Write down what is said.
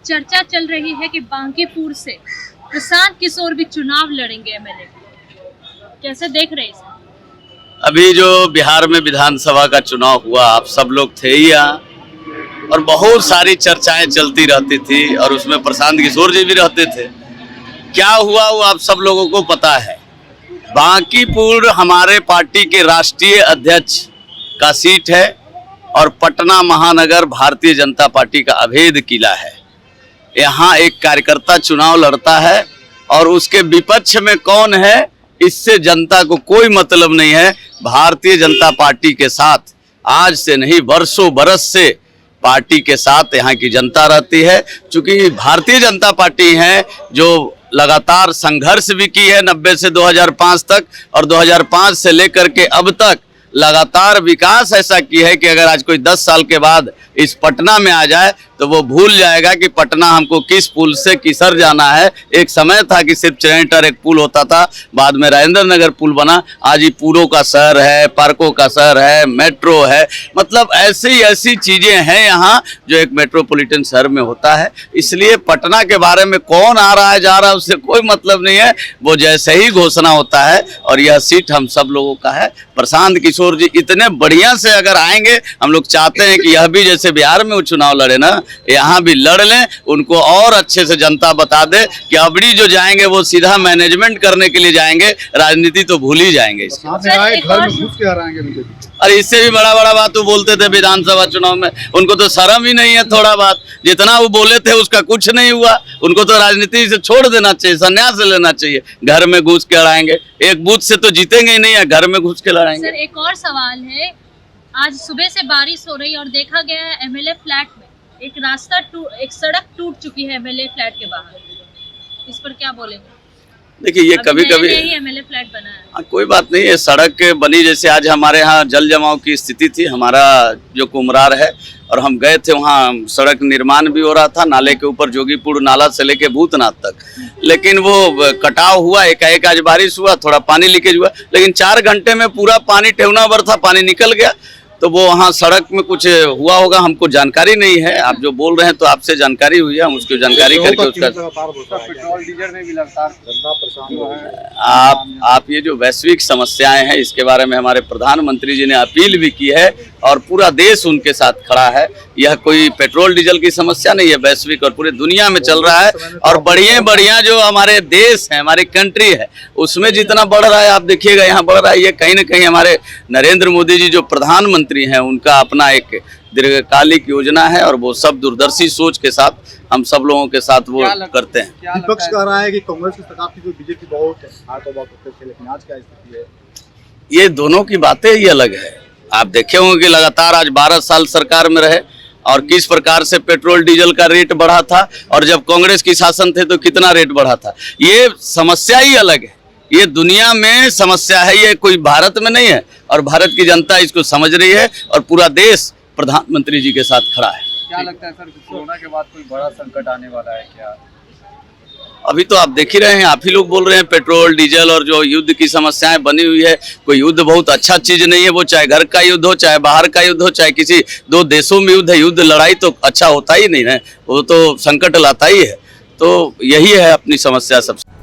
चर्चा चल रही है कि बांकीपुर से प्रशांत किशोर भी चुनाव लड़ेंगे एमएलए। कैसे देख रहे हैं इसे? अभी जो बिहार में विधानसभा का चुनाव हुआ, आप सब लोग थे ही यहाँ और बहुत सारी चर्चाएं चलती रहती थी और उसमें प्रशांत किशोर जी भी रहते थे। क्या हुआ वो आप सब लोगों को पता है। बांकीपुर हमारे पार्टी के राष्ट्रीय अध्यक्ष का सीट है और पटना महानगर भारतीय जनता पार्टी का अभेद किला है। यहाँ एक कार्यकर्ता चुनाव लड़ता है और उसके विपक्ष में कौन है इससे जनता को कोई मतलब नहीं है। भारतीय जनता पार्टी के साथ आज से नहीं वर्षों बरस से पार्टी के साथ यहाँ की जनता रहती है। चूंकि भारतीय जनता पार्टी है जो लगातार संघर्ष भी की है 90 से 2005 तक और 2005 से लेकर के अब तक लगातार विकास ऐसा की है कि अगर आज कोई 10 साल के बाद इस पटना में आ जाए तो वो भूल जाएगा कि पटना हमको किस पुल से किसर जाना है। एक समय था कि सिर्फ चैनटर एक पुल होता था, बाद में राजेंद्र नगर पुल बना, आज ये पुलों का शहर है, पार्कों का शहर है, मेट्रो है। मतलब ऐसी चीज़ें हैं यहाँ जो एक मेट्रोपॉलिटन शहर में होता है। इसलिए पटना के बारे में कौन आ रहा है जा रहा है उससे कोई मतलब नहीं है। वो जैसे ही घोषणा होता है और यह सीट हम सब लोगों का है। प्रशांत किशोर जी इतने बढ़िया से अगर आएंगे, हम लोग चाहते हैं कि यह भी जैसे बिहार में वो चुनाव लड़े ना, यहाँ भी लड़ लें, उनको और अच्छे से जनता बता दे कि अबड़ी जो जाएंगे वो सीधा मैनेजमेंट करने के लिए जाएंगे, राजनीति तो भूल ही जाएंगे। अरे इससे भी बड़ा बात वो बोलते थे विधानसभा चुनाव में, उनको तो शर्म ही नहीं है थोड़ा बात। जितना वो बोले थे उसका कुछ नहीं हुआ। उनको तो राजनीति से छोड़ देना चाहिए, संन्यास लेना चाहिए। घर में घुस के लड़ाएंगे, एक बूथ से तो जीतेंगे ही नहीं है, घर में घुस के लड़ाएंगे। सर एक और सवाल है, आज सुबह से बारिश हो रही और देखा गया है एमएलए फ्लैट में एक सड़क टूट चुकी है एमएलए फ्लैट के बाहर। इस पर क्या बोलेंगे? देखिए ये कभी एमएलए फ्लैट बना है। कोई बात नहीं, ये सड़क बनी जैसे आज हमारे यहाँ जल जमाव की स्थिति थी। हमारा जो कुमरार है और हम गए थे वहाँ, सड़क निर्माण भी हो रहा था नाले के ऊपर, जोगीपुर नाला से लेके भूतनाथ तक, लेकिन वो कटाव हुआ। एकाएक आज बारिश हुआ, थोड़ा पानी लीकेज हुआ, लेकिन 4 घंटे में पूरा पानी ठेवना भर था, पानी निकल गया। तो वो वहाँ सड़क में कुछ हुआ होगा, हमको जानकारी नहीं है। आप जो बोल रहे हैं तो आपसे जानकारी हुई है, हम उसकी जानकारी करके उसका पेट्रोल डीजल में भी लगातार आप ये जो वैश्विक समस्याएं हैं इसके बारे में हमारे प्रधानमंत्री जी ने अपील भी की है और पूरा देश उनके साथ खड़ा है। यह कोई पेट्रोल डीजल की समस्या नहीं है, वैश्विक और पूरे दुनिया में चल रहा है। और बढ़िया जो हमारे देश है, हमारी कंट्री है, उसमें जितना बढ़ रहा है आप देखिएगा यहाँ बढ़ रहा है। ये कहीं ना कहीं हमारे नरेंद्र मोदी जी जो प्रधानमंत्री हैं उनका अपना एक दीर्घकालिक योजना है और वो सब दूरदर्शी सोच के साथ हम सब लोगों के साथ वो करते हैं। विपक्ष कह रहा है कि कांग्रेस की सरकार की बीजेपी बहुत है, लेकिन आज क्या स्थिति है? ये दोनों की बातें ही अलग है। आप देखे होंगे कि लगातार आज 12 साल सरकार में रहे और किस प्रकार से पेट्रोल डीजल का रेट बढ़ा था, और जब कांग्रेस की शासन थे तो कितना रेट बढ़ा था। ये समस्या ही अलग है, ये दुनिया में समस्या है, ये कोई भारत में नहीं है। और भारत की जनता इसको समझ रही है और पूरा देश प्रधानमंत्री जी के साथ खड़ा है। क्या लगता है सर, कोरोना के बाद कोई बड़ा संकट आने वाला है क्या? अभी तो आप देख ही रहे हैं, आप ही लोग बोल रहे हैं पेट्रोल डीजल और जो युद्ध की समस्याएं बनी हुई है। कोई युद्ध बहुत अच्छा चीज नहीं है, वो चाहे घर का युद्ध हो, चाहे बाहर का युद्ध हो, चाहे किसी 2 देशों में युद्ध है। युद्ध लड़ाई तो अच्छा होता ही नहीं है, वो तो संकट लाता ही है। तो यही है अपनी समस्या सबसे।